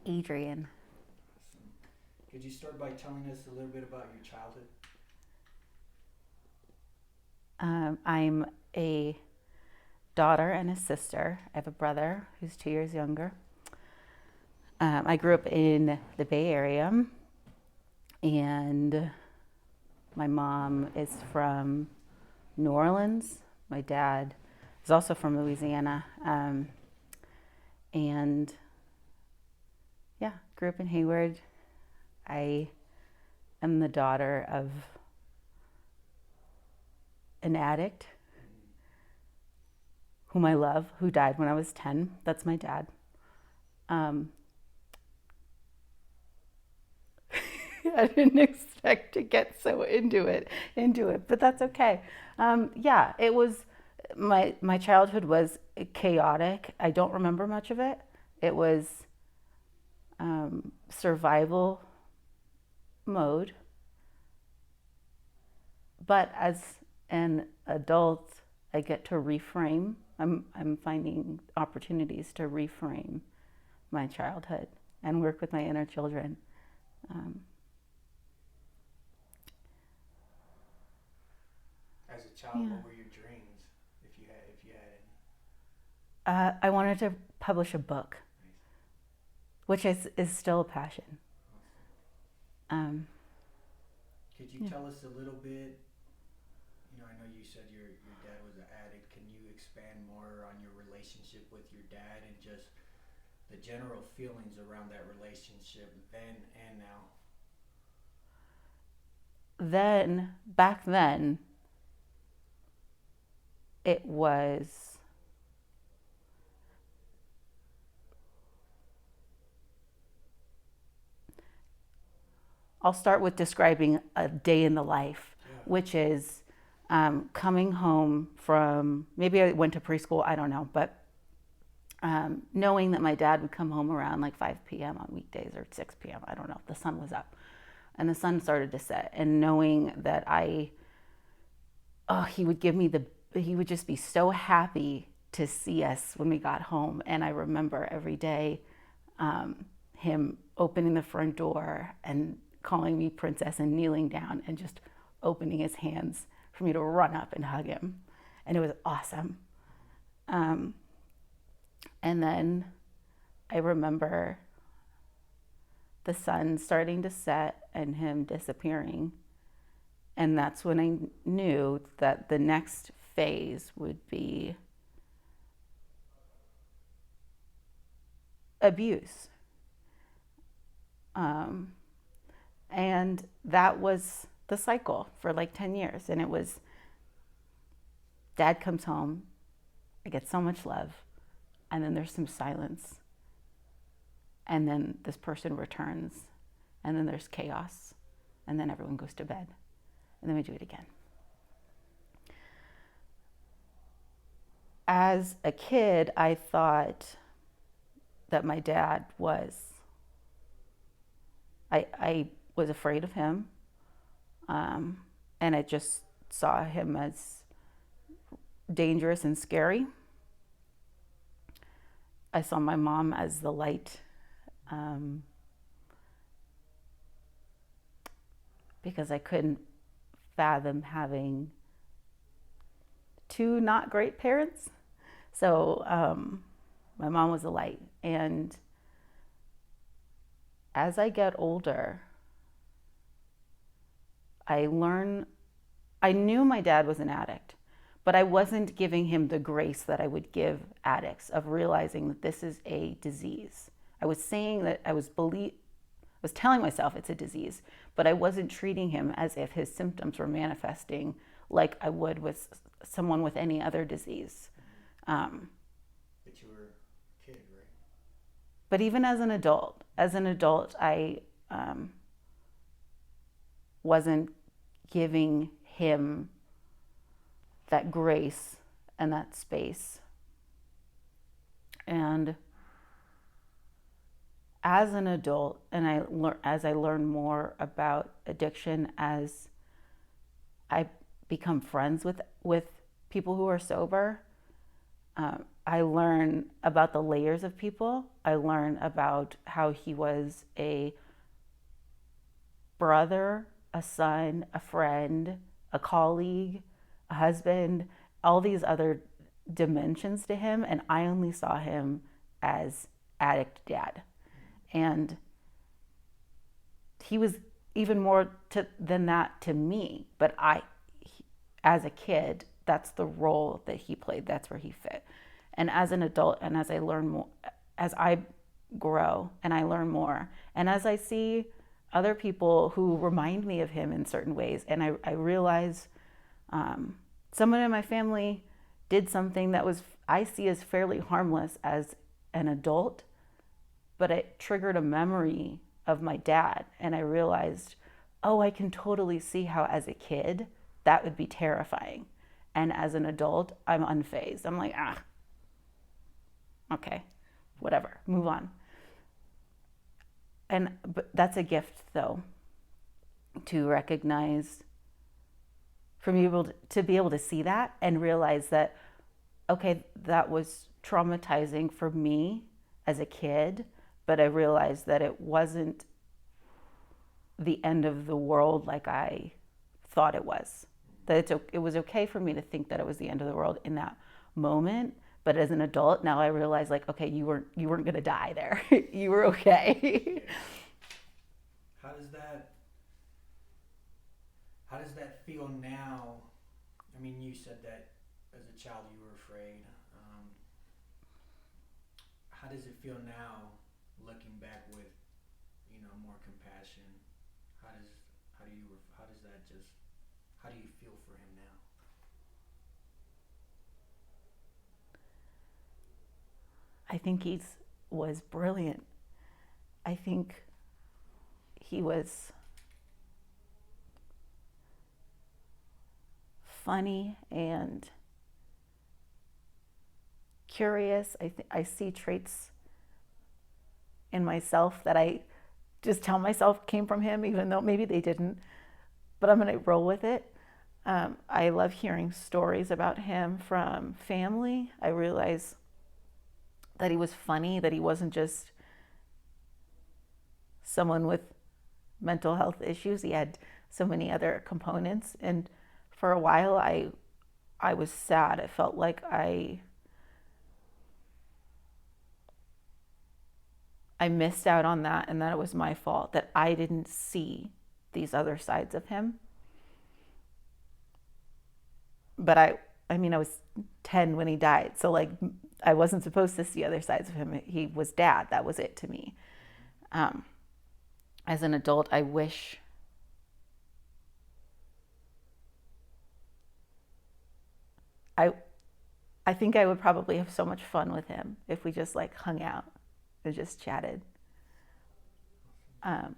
Adrienne. Awesome. Could you start by telling us a little bit about your childhood? I'm a daughter and a sister. I have a brother who's 2 years younger. I grew up in the Bay Area, and my mom is from New Orleans. My dad is also from Louisiana. And yeah, grew up in Hayward. I am the daughter of an addict whom I love, who died when I was 10. That's my dad. Um, I didn't expect to get so into it, but that's okay. Yeah, it was my childhood was chaotic. I don't remember much of it. It was survival mode, but as an adult, I get to reframe. I'm finding opportunities to reframe my childhood and work with my inner children. Um, As a child, yeah. what were your dreams, if you had any? I wanted to publish a book, Nice. which is still a passion. Awesome. Um, Could you yeah. tell us a little bit? I know you said your dad was an addict. Can you expand more on your relationship with your dad and just the general feelings around that relationship then and now? Back then, it was. I'll start with describing a day in the life, Yeah. which is coming home from, maybe I went to preschool, I don't know, but knowing that my dad would come home around like 5 p.m. on weekdays or 6 p.m., I don't know, the sun was up and the sun started to set, and knowing that he would give me he would just be so happy to see us when we got home. And I remember every day him opening the front door and calling me princess and kneeling down and just opening his hands for me to run up and hug him. And it was awesome. Um, and then I remember the sun starting to set and him disappearing. And that's when I knew that the next phase would be abuse. Um, and that was the cycle for like 10 years. And it was dad comes home, I get so much love, and then there's some silence. And then this person returns, and then there's chaos, and then everyone goes to bed. And then we do it again. As a kid, I thought that my dad was, I was afraid of him. Um, and I just saw him as dangerous and scary. I saw my mom as the light, um, because I couldn't fathom having two not great parents. So my mom was a light. And as I get older, I learn, I knew my dad was an addict, but I wasn't giving him the grace that I would give addicts of realizing that this is a disease. I was saying that I was telling myself it's a disease, but I wasn't treating him as if his symptoms were manifesting like I would with someone with any other disease. Um, But you were a kid, right? but even as an adult, I um, wasn't giving him that grace and that space. And as an adult, and as I learn more about addiction, as I become friends with people who are sober, I learn about the layers of people. I learn about how he was a brother, a son, a friend, a colleague, a husband, all these other dimensions to him. And I only saw him as addict dad. And he was even more than that to me. But as a kid, that's the role that he played. That's where he fit. And as an adult, and as I learn more, as I grow and I learn more, and as I see other people who remind me of him in certain ways, and I realize someone in my family did something that was, I see as fairly harmless as an adult, but it triggered a memory of my dad. And I realized, oh, I can totally see how as a kid that would be terrifying. And as an adult, I'm unfazed. I'm like, okay, whatever, move on. But that's a gift, though, to recognize, for me to be able to see that and realize that, okay, that was traumatizing for me as a kid, but I realized that it wasn't the end of the world like I thought it was. That it was okay for me to think that it was the end of the world in that moment. But as an adult, now I realize, like, okay, you weren't going to die there. You were okay. How does that feel now? I mean, you said that as a child you were afraid. How does it feel now, looking back with, more compassion? How do you feel for him now? I think he was brilliant. I think he was funny and curious. I see traits in myself that I just tell myself came from him, even though maybe they didn't, but I'm going to roll with it. I love hearing stories about him from family. I realize that he was funny, that he wasn't just someone with mental health issues. He had so many other components. And for a while, I was sad. It felt like I missed out on that, and that it was my fault, that I didn't see these other sides of him. But I mean, I was 10 when he died. So, like, I wasn't supposed to see other sides of him. He was dad. That was it to me. As an adult, I wish I think I would probably have so much fun with him if we just, like, hung out and just chatted. What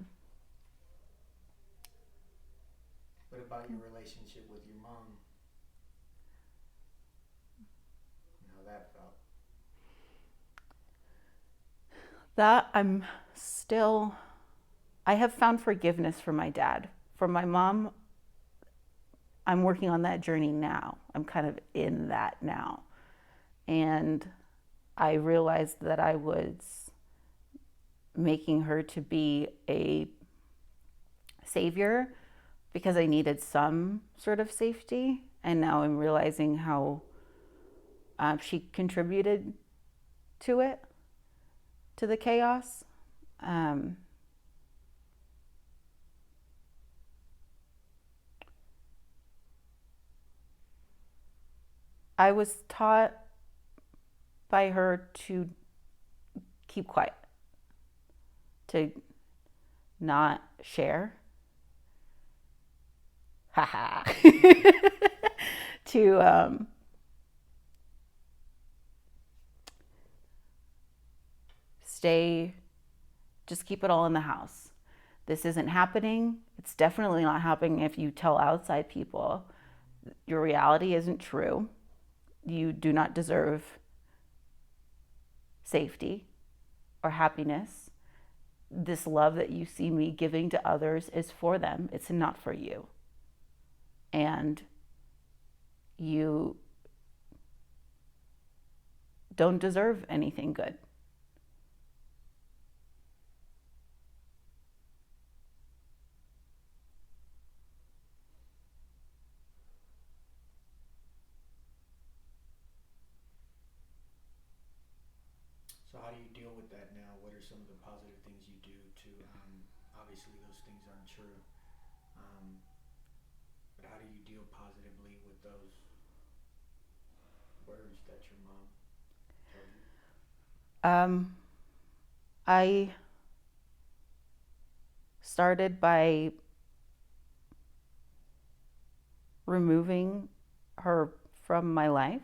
about your relationship with your mom? And how that felt? That I have found forgiveness for my dad. For my mom, I'm working on that journey now. I'm kind of in that now. And I realized that I was making her to be a savior because I needed some sort of safety. And now I'm realizing how she contributed to it, to the chaos. I was taught by her to keep quiet, to not share. Haha. To just keep it all in the house. This isn't happening. It's definitely not happening if you tell outside people. Your reality isn't true. You do not deserve safety or happiness. This love that you see me giving to others is for them. It's not for you. And you don't deserve anything good. So how do you deal with that now? What are some of the positive things you do to, obviously those things aren't true, um, but how do you deal positively with those words that your mom told you? Um, I started by removing her from my life,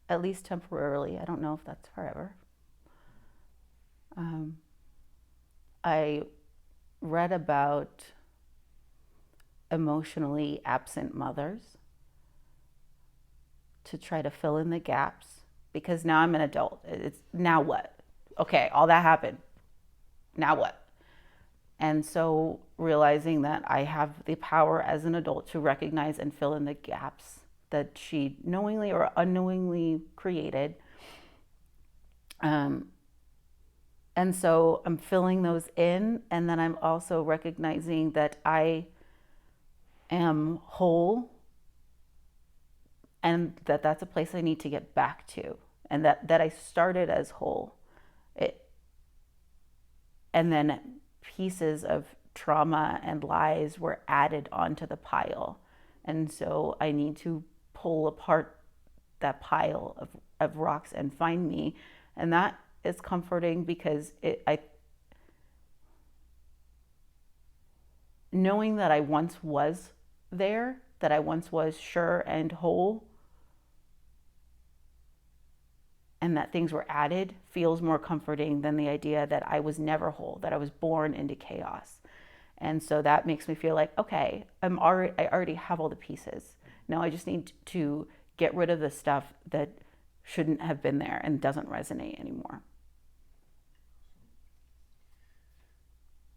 at least temporarily. I don't know if that's forever. Um, I read about emotionally absent mothers to try to fill in the gaps because now I'm an adult. It's now what? Okay, all that happened. Now what? And so realizing that I have the power as an adult to recognize and fill in the gaps that she knowingly or unknowingly created. Um, and so I'm filling those in. And then I'm also recognizing that I am whole and that that's a place I need to get back to. And that I started as whole. It, and then pieces of trauma and lies were added onto the pile. And so I need to pull apart that pile of rocks and find me. And that is comforting because knowing that I once was there, that I once was sure and whole, and that things were added feels more comforting than the idea that I was never whole, that I was born into chaos. And so that makes me feel like, okay, I already have all the pieces. Now I just need to get rid of the stuff that shouldn't have been there and doesn't resonate anymore.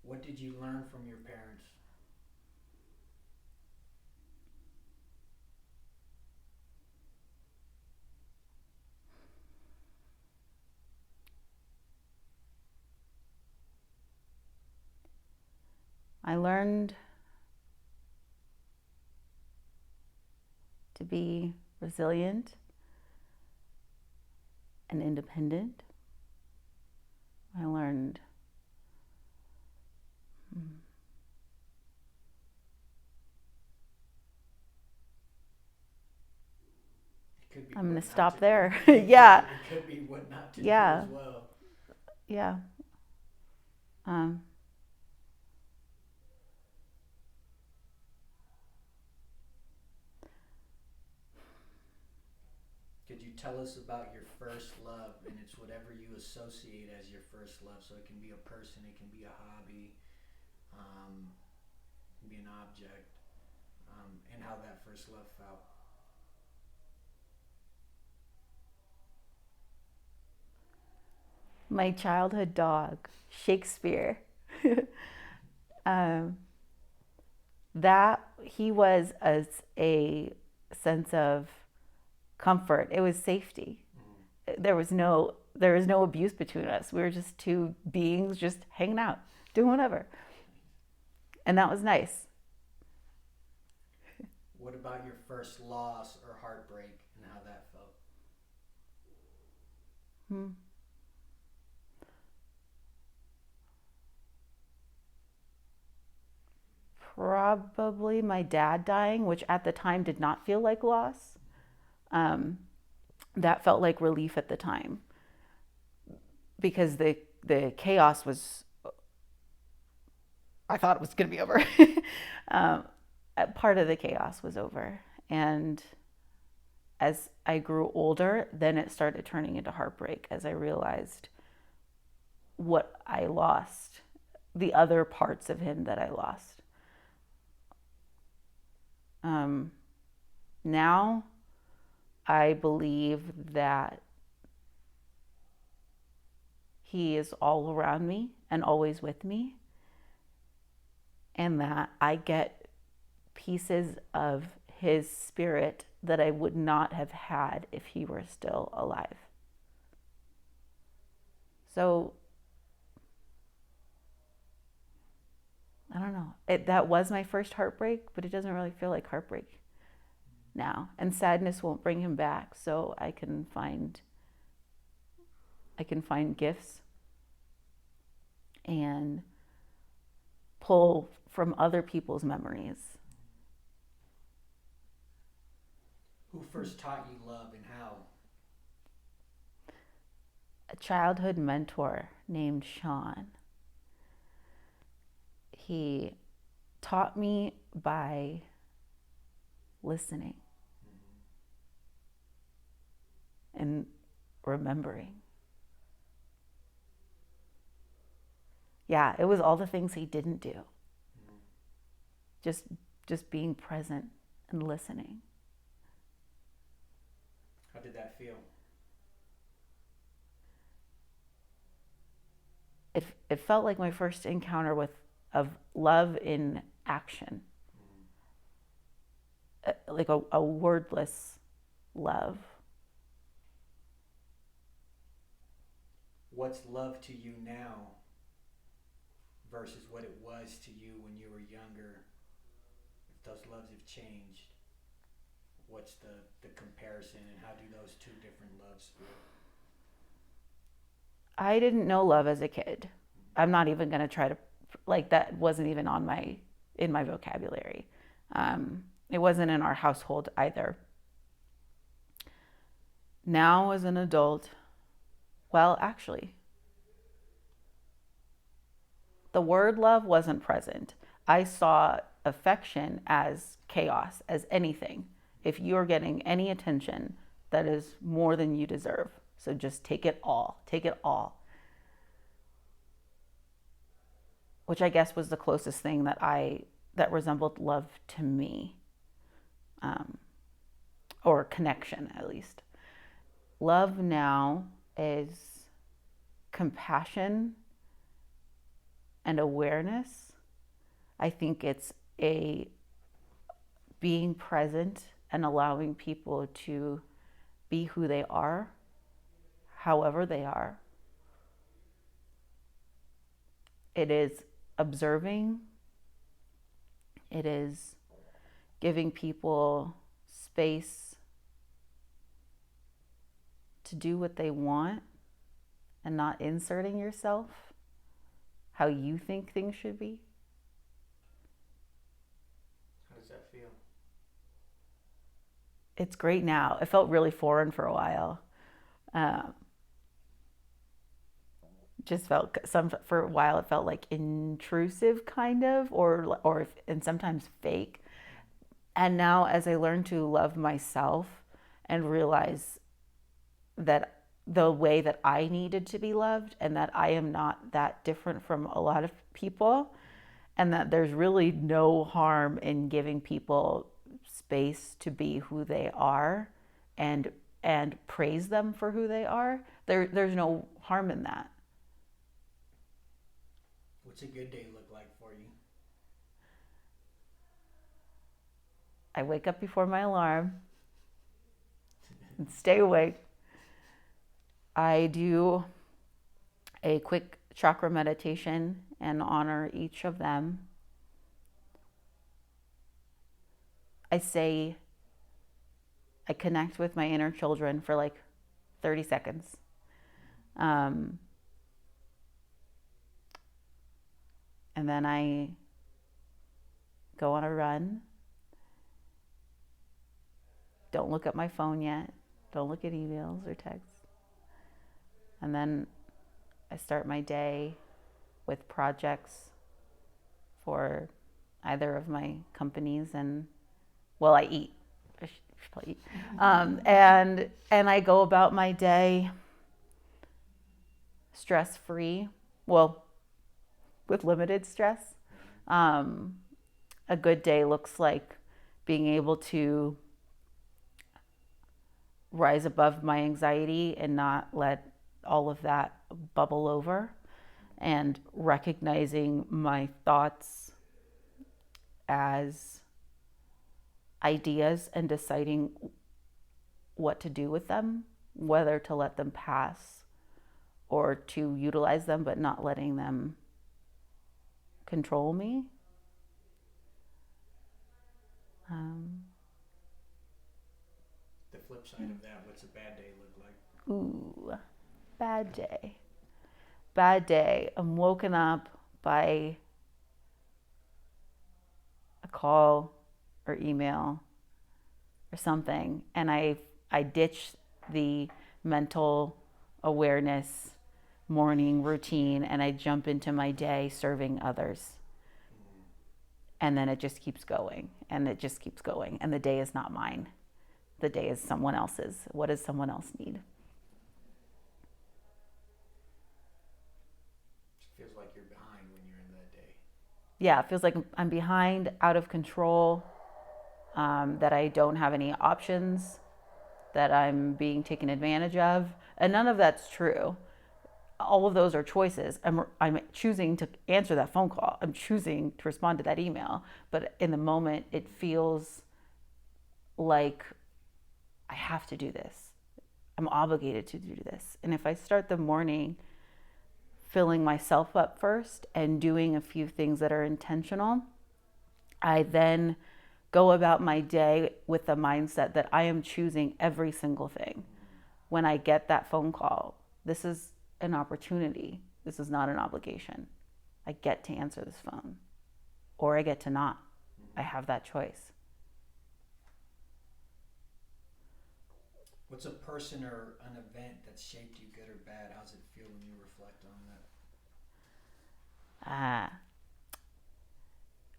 What did you learn from your parents? I learned to be resilient and independent. I learned It could be I'm going what to not stop to there. do. Yeah. It could be what not to do Yeah. as well. Yeah. Um, Could you tell us about your first love? And it's whatever you associate as your first love. So it can be a person, it can be a hobby, it can be an object, and how that first love felt. my childhood dog, Shakespeare. um, that he was a sense of comfort. It was safety. There was no abuse between us. We were just two beings just hanging out, doing whatever. And that was nice. What about your first loss or heartbreak and how that felt? Hmm. Probably my dad dying, which at the time did not feel like loss. Um, that felt like relief at the time because the chaos was, I thought it was going to be over. um, Part of the chaos was over. And as I grew older, then it started turning into heartbreak as I realized what I lost, the other parts of him that I lost. Um, Now I believe that he is all around me and always with me, and that I get pieces of his spirit that I would not have had if he were still alive. So, I don't know. That was my first heartbreak, but it doesn't really feel like heartbreak now. And sadness won't bring him back, so I can find gifts and pull from other people's memories. Who first taught you love and how? A childhood mentor named Sean. He taught me by listening and remembering. Yeah, it was all the things he didn't do. Just being present and listening. How did that feel? It felt like my first encounter of love in action. Like a wordless love. What's love to you now versus what it was to you when you were younger? If those loves have changed, what's the comparison, and how do those two different loves feel? I didn't know love as a kid. I'm not even going to try to, like, that wasn't even in my vocabulary. It wasn't in our household either. Now as an adult, well, actually, the word love wasn't present. I saw affection as chaos, as anything. If you're getting any attention, that is more than you deserve. So just take it all. Take it all. Which I guess was the closest thing that resembled love to me. Or connection, at least. Love now is compassion and awareness. I think it's a being present and allowing people to be who they are, however they are. It is observing. It is giving people space to do what they want and not inserting yourself how you think things should be. How does that feel? It's great now. It felt really foreign for a while. Just felt for a while it felt like intrusive, kind of, and sometimes fake. And now, as I learn to love myself and realize that the way that I needed to be loved, and that I am not that different from a lot of people, and that there's really no harm in giving people space to be who they are, and praise them for who they are. There's no harm in that. What's a good day look like for you? I wake up before my alarm and stay awake. I do a quick chakra meditation and honor each of them. I connect with my inner children for like 30 seconds. And then I go on a run. Don't look at my phone yet. Don't look at emails or texts. And then I start my day with projects for either of my companies, and I eat. I should probably eat. And I go about my day stress-free. Well, with limited stress. A good day looks like being able to rise above my anxiety and not let all of that bubble over, and recognizing my thoughts as ideas and deciding what to do with them, whether to let them pass or to utilize them, but not letting them control me. The flip side of that, what's a bad day look like? Ooh, bad day. Bad day. I'm woken up by a call or email or something, and I ditch the mental awareness morning routine and I jump into my day serving others. And then it just keeps going and it just keeps going. And the day is not mine. The day is someone else's. What does someone else need? It feels like you're behind when you're in that day. Yeah, it feels like I'm behind, out of control, that I don't have any options, that I'm being taken advantage of. And none of that's true. All of those are choices. I'm choosing to answer that phone call. I'm choosing to respond to that email. But in the moment, it feels like I have to do this. I'm obligated to do this. And if I start the morning filling myself up first and doing a few things that are intentional, I then go about my day with the mindset that I am choosing every single thing. When I get that phone call, this is an opportunity. This is not an obligation. I get to answer this phone, or I get to not. I have that choice. What's a person or an event that shaped you, good or bad? How's it feel when you reflect on that?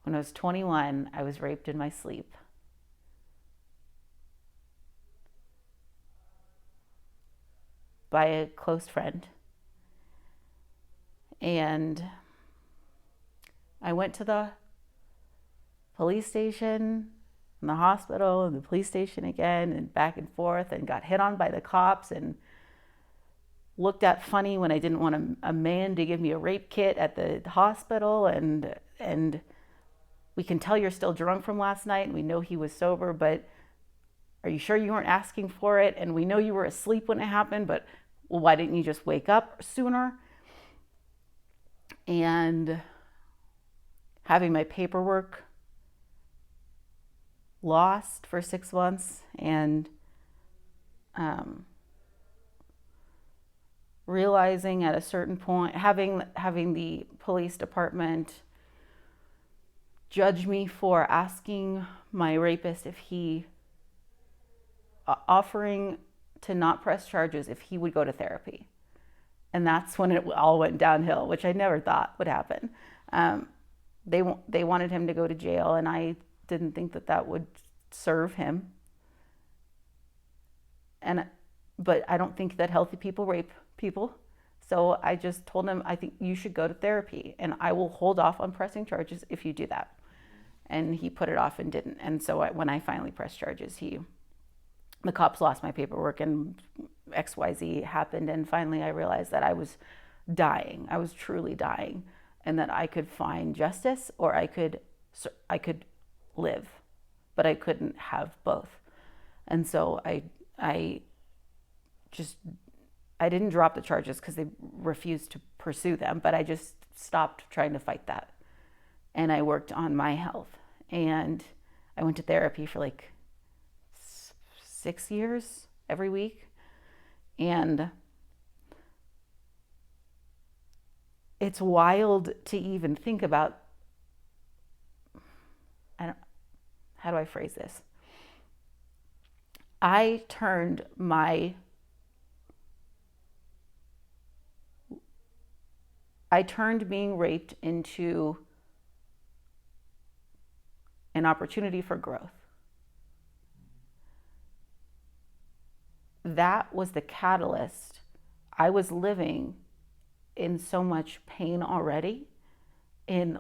When I was 21, I was raped in my sleep. By a close friend. And I went to the police station and the hospital and the police station again and back and forth and got hit on by the cops and looked at funny when I didn't want a man to give me a rape kit at the hospital, and we can tell you're still drunk from last night and we know he was sober, but are you sure you weren't asking for it? And we know you were asleep when it happened, but well, why didn't you just wake up sooner? And having my paperwork lost for 6 months, and realizing at a certain point, having the police department judge me for asking my rapist if he offering to not press charges if he would go to therapy. And that's when it all went downhill, which I never thought would happen. They wanted him to go to jail, and I didn't think that would serve him. But I don't think that healthy people rape people. So I just told him, I think you should go to therapy, and I will hold off on pressing charges if you do that. And he put it off and didn't. And so when I finally pressed charges, the cops lost my paperwork and XYZ happened. And finally I realized that I was dying. I was truly dying, and that I could find justice or I could live, but I couldn't have both. And so I didn't drop the charges because they refused to pursue them, but I just stopped trying to fight that. And I worked on my health, and I went to therapy for like 6 years every week. And it's wild to even think about, how do I phrase this? I turned being raped into an opportunity for growth. That was the catalyst. I was living in so much pain already, in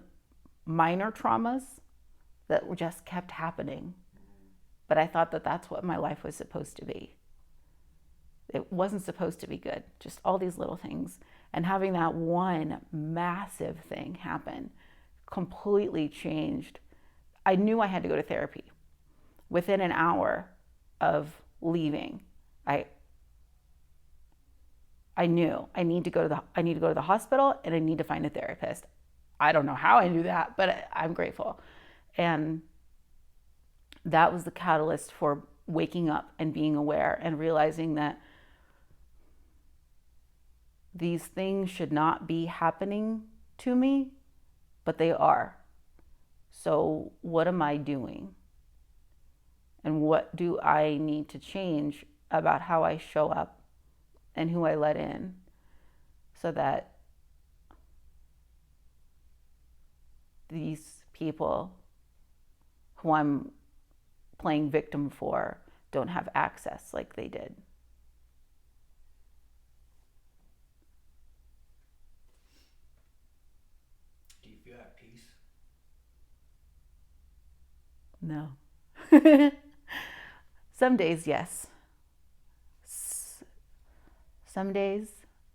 minor traumas that just kept happening. But I thought that that's what my life was supposed to be. It wasn't supposed to be good, just all these little things. And having that one massive thing happen completely changed. I knew I had to go to therapy. within an hour of leaving, I I knew I need to go to the hospital and I need to find a therapist. I don't know how I knew that, but I'm grateful. And that was the catalyst for waking up and being aware and realizing that these things should not be happening to me, but they are. So, what am I doing? And what do I need to change about how I show up and who I let in so that these people who I'm playing victim for don't have access like they did? Do you feel at peace? No. Some days, yes. Some days,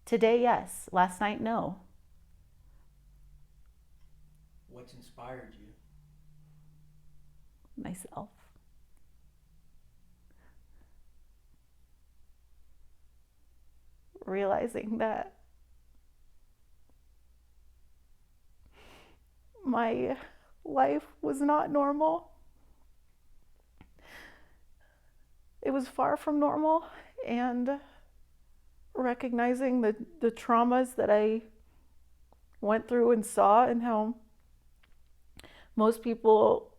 today, yes. Last night, no. What's inspired you? Myself. Realizing that my life was not normal. It was far from normal, and recognizing the traumas that I went through and saw, and how most people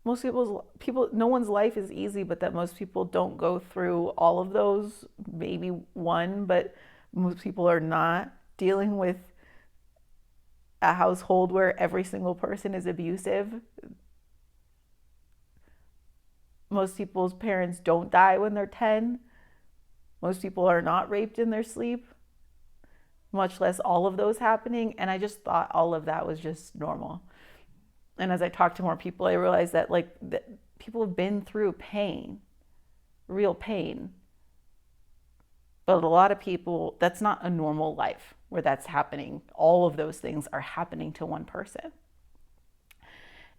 no one's life is easy, but that most people don't go through all of those, maybe one, but most people are not dealing with a household where every single person is abusive. Most people's parents don't die when they're 10. Most people are not raped in their sleep, much less all of those happening. And I just thought all of that was just normal. And as I talked to more people, I realized that people have been through pain, real pain. But a lot of people, that's not a normal life where that's happening. All of those things are happening to one person.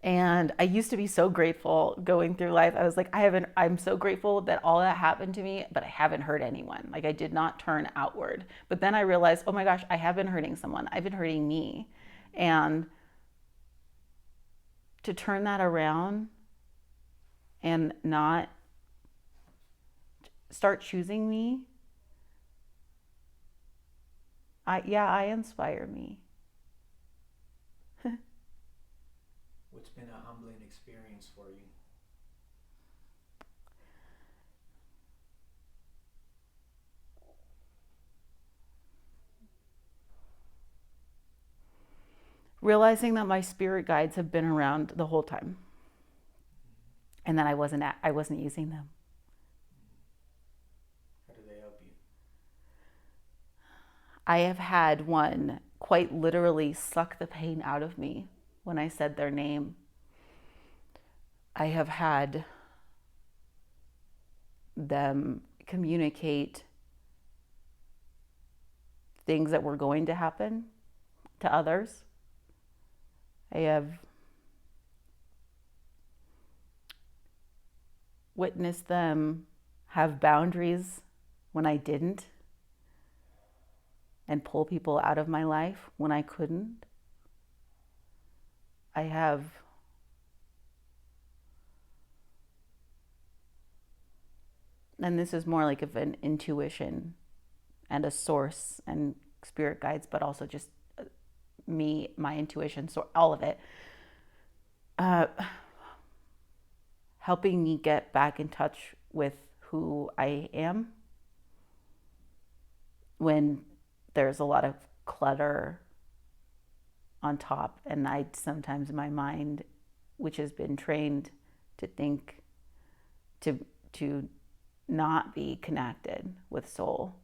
And I used to be so grateful going through life. I was like, I'm so grateful that all that happened to me, but I haven't hurt anyone. Like, I did not turn outward. But then I realized, oh my gosh, I have been hurting someone. I've been hurting me. And to turn that around and not start choosing me, I inspire me. What's been a humbling experience for you? Realizing that my spirit guides have been around the whole time, and that I wasn't using them. How do they help you? I have had one quite literally suck the pain out of me when I said their name. I have had them communicate things that were going to happen to others. I have witnessed them have boundaries when I didn't, and pull people out of my life when I couldn't. I have and this is more like of an intuition and a source and spirit guides, but also just me, my intuition, so all of it, helping me get back in touch with who I am when there's a lot of clutter on top, and I sometimes my mind, which has been trained to think, to not be connected with soul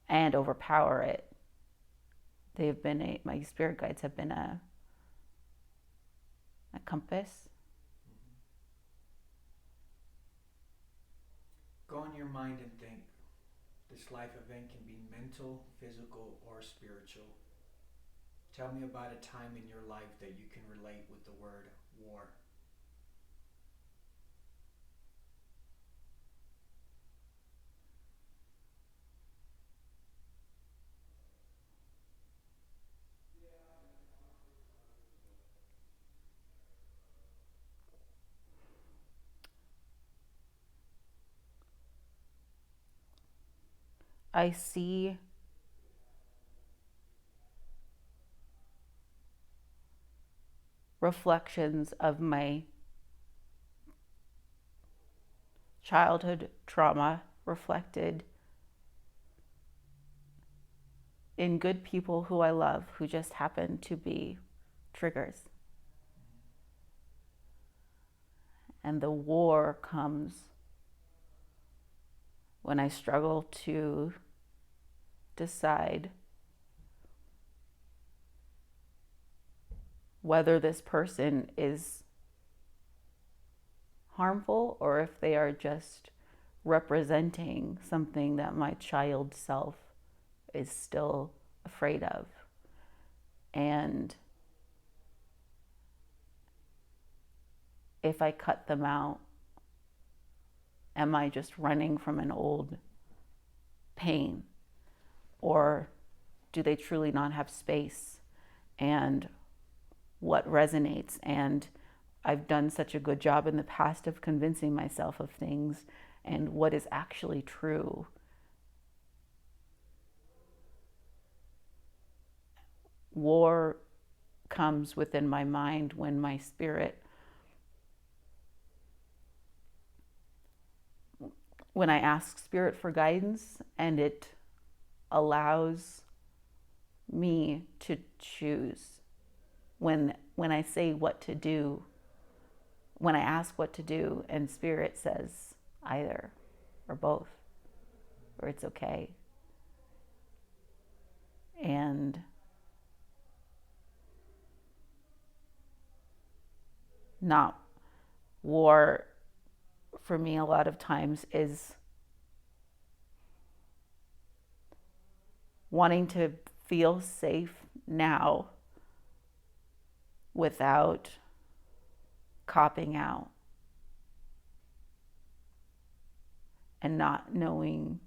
and overpower it. They've been my spirit guides have been a compass. Go in your mind and think. This life event can be mental, physical, or spiritual. Tell me about a time in your life that you can relate with the word war. I see reflections of my childhood trauma reflected in good people who I love, who just happen to be triggers. And the war comes when I struggle to decide whether this person is harmful or if they are just representing something that my child self is still afraid of. And if I cut them out, am I just running from an old pain? Or do they truly not have space? And what resonates? And I've done such a good job in the past of convincing myself of things and what is actually true. War comes within my mind when my spirit, when I ask spirit for guidance, and it allows me to choose. When I say what to do, when I ask what to do, and spirit says either or both, or it's okay. And not war for me a lot of times is wanting to feel safe now without copping out and not knowing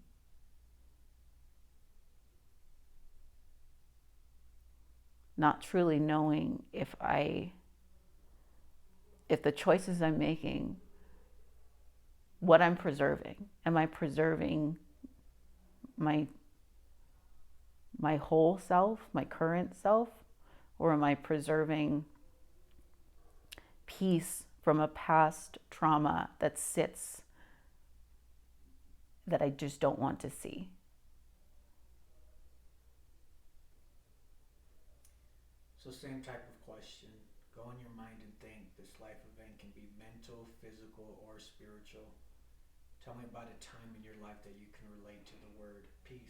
not truly knowing if the choices I'm making, what I'm preserving. Am I preserving my whole self, my current self, or am I preserving peace from a past trauma that sits that I just don't want to see? So same type of question. Go in your mind and think. This life event can be mental, physical, or spiritual. Tell me about a time in your life that you can relate to the word peace.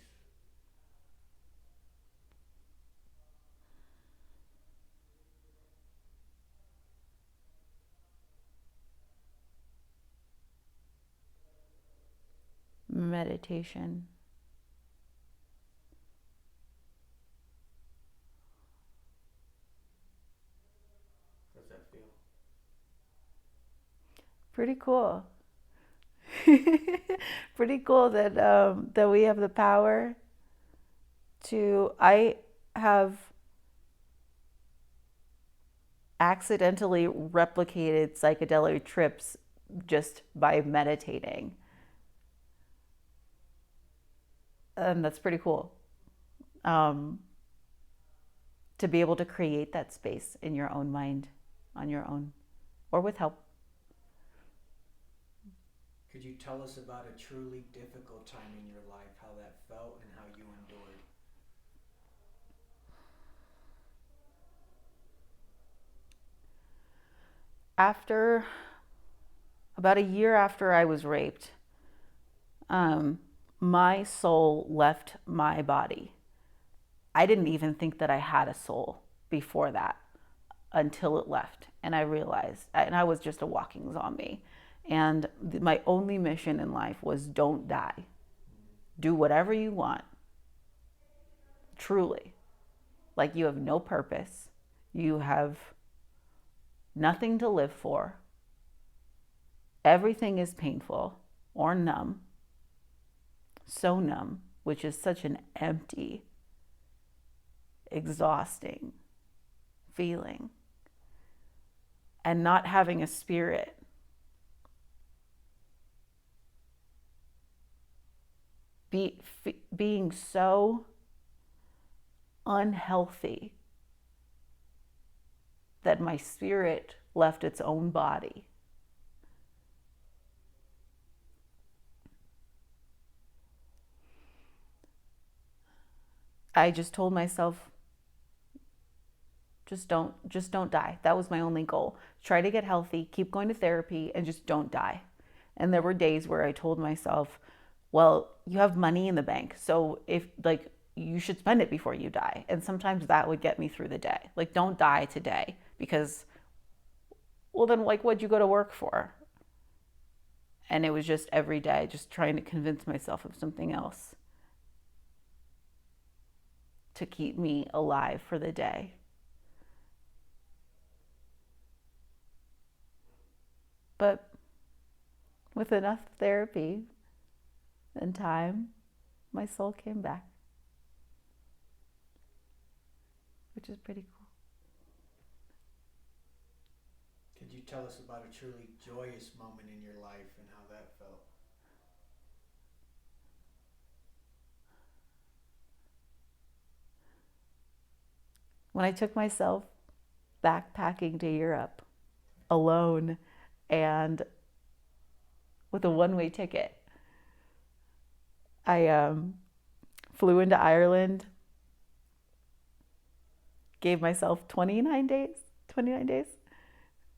Meditation. How does that feel? Pretty cool. Pretty cool that that we have the power to. I have accidentally replicated psychedelic trips just by meditating, and that's pretty cool. Um, to be able to create that space in your own mind, on your own, or with help. Could you tell us about a truly difficult time in your life, how that felt and how you endured? After about a year after I was raped, um, my soul left my body. I didn't even think that I had a soul before that until it left. And I realized, and I was just a walking zombie. And my only mission in life was don't die. Do whatever you want. Truly. Like you have no purpose. You have nothing to live for. Everything is painful or numb. So numb, which is such an empty, exhausting feeling. And not having a spirit being so unhealthy that my spirit left its own body. I just told myself, just don't die. That was my only goal. Try to get healthy, keep going to therapy, and just don't die. And there were days where I told myself, well, you have money in the bank, so if like you should spend it before you die. And sometimes that would get me through the day. Like, don't die today, because well, then like what'd you go to work for? And it was just every day just trying to convince myself of something else to keep me alive for the day. But with enough therapy and time, my soul came back, which is pretty cool. Could you tell us about a truly joyous moment in your life and how that felt? When I took myself backpacking to Europe alone and with a one-way ticket, I flew into Ireland, gave myself 29 days,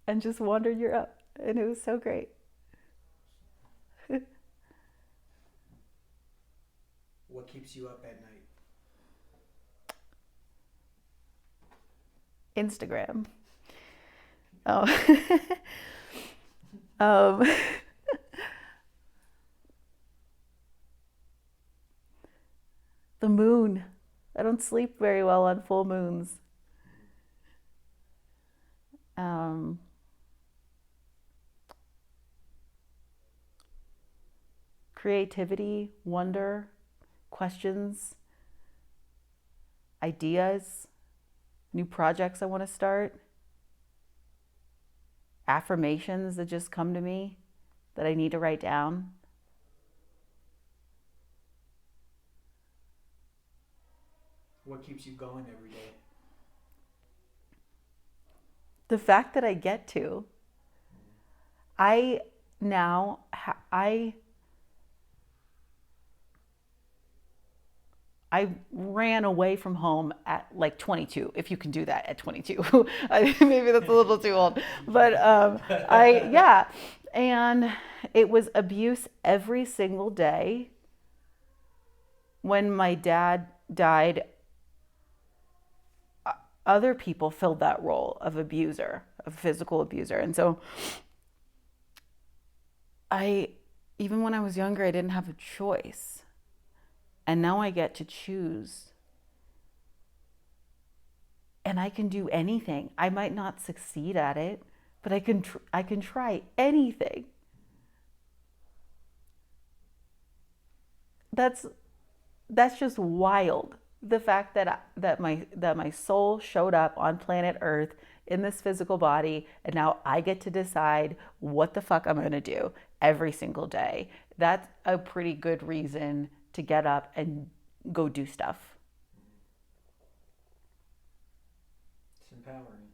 and just wandered Europe. And it was so great. What keeps you up at night? Instagram. Oh. um, the moon. I don't sleep very well on full moons. Creativity, wonder, questions, ideas, new projects I want to start, affirmations that just come to me that I need to write down. What keeps you going every day? The fact that I get to. I now, I ran away from home at like 22, if you can do that at 22. Maybe that's a little too old. But yeah. And it was abuse every single day. When my dad died, other people filled that role of abuser, of physical abuser. And so even when I was younger, I didn't have a choice. And now I get to choose. And I can do anything. I might not succeed at it, but I can try anything. That's just wild. The fact that my soul showed up on planet Earth in this physical body, and now I get to decide what the fuck I'm going to do every single day. That's a pretty good reason to get up and go do stuff. It's empowering.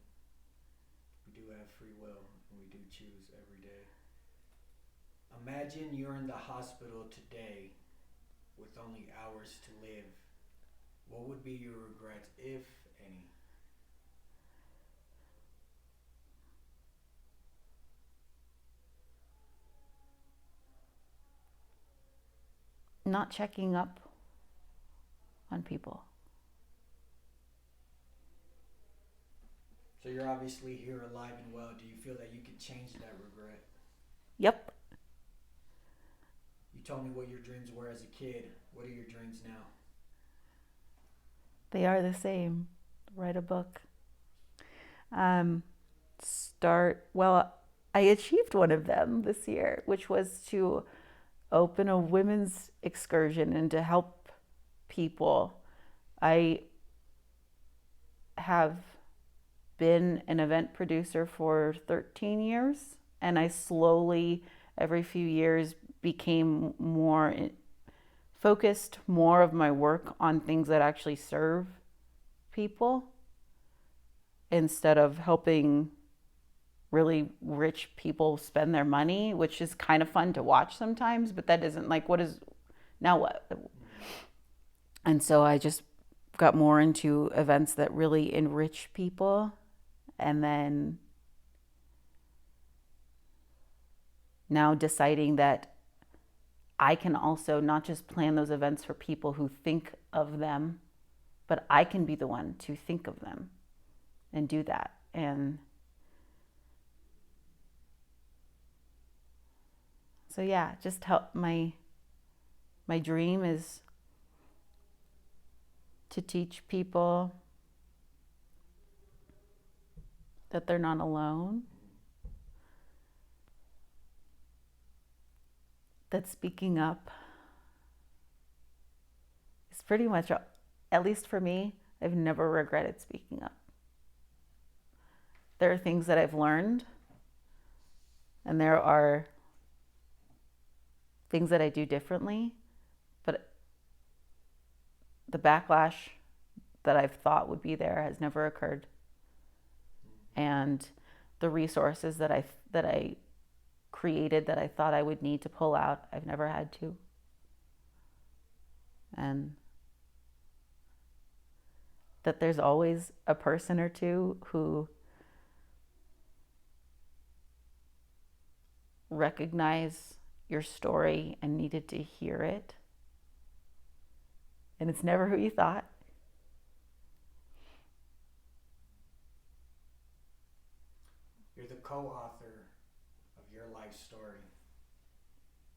We do have free will, and we do choose every day. Imagine you're in the hospital today with only hours to live. What would be your regrets, if any? Not checking up on people. So you're obviously here alive and well. Do you feel that you can change that regret? Yep. You told me what your dreams were as a kid. What are your dreams now? They are the same. Write a book. Well, I achieved one of them this year, which was to open a women's excursion and to help people. I have been an event producer for 13 years, and I slowly, every few years, became more focused more of my work on things that actually serve people instead of helping really rich people spend their money, which is kind of fun to watch sometimes, but that isn't like, what is, now what? And so I just got more into events that really enrich people. And then now deciding that I can also not just plan those events for people who think of them, but I can be the one to think of them and do that. And so yeah, just help my dream is to teach people that they're not alone, that speaking up is pretty much, at least for me, I've never regretted speaking up. There are things that I've learned, and there are things that I do differently, but the backlash that I've thought would be there has never occurred. And the resources that I created that I thought I would need to pull out, I've never had to. And that there's always a person or two who recognize your story and needed to hear it. And it's never who you thought. You're the co-author of your life story.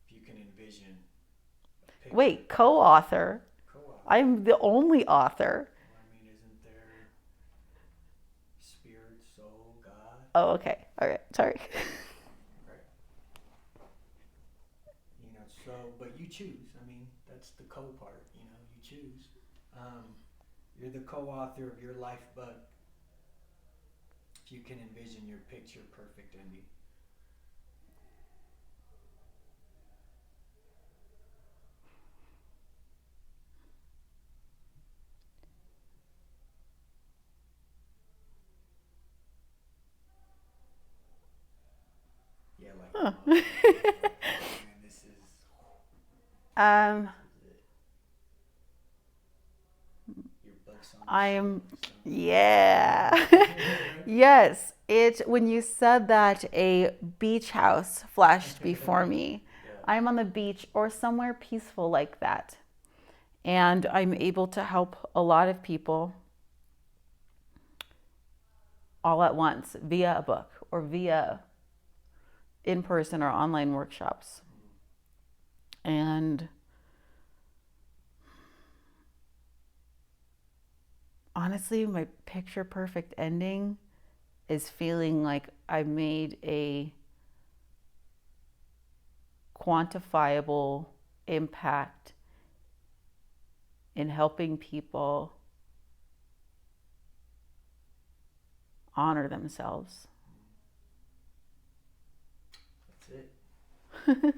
If you can envision a picture. Wait, co-author? Co-author. I'm the only author. Well, I mean, isn't there spirit, soul, God? Oh, okay. All right. Sorry. Right. You know, so, but you choose. I mean, that's the co part, you know, you choose. You're the co-author of your life book. If you can envision your picture perfect ending. Yeah, like, Huh. man, this is Um, your book's on the I'm, shelf, so. yeah. Right? Yes, when you said that, a beach house flashed before me. Yeah. I'm on the beach or somewhere peaceful like that. And I'm able to help a lot of people all at once via a book or via in-person or online workshops. And honestly, my picture perfect ending is feeling like I made a quantifiable impact in helping people honor themselves. That's it.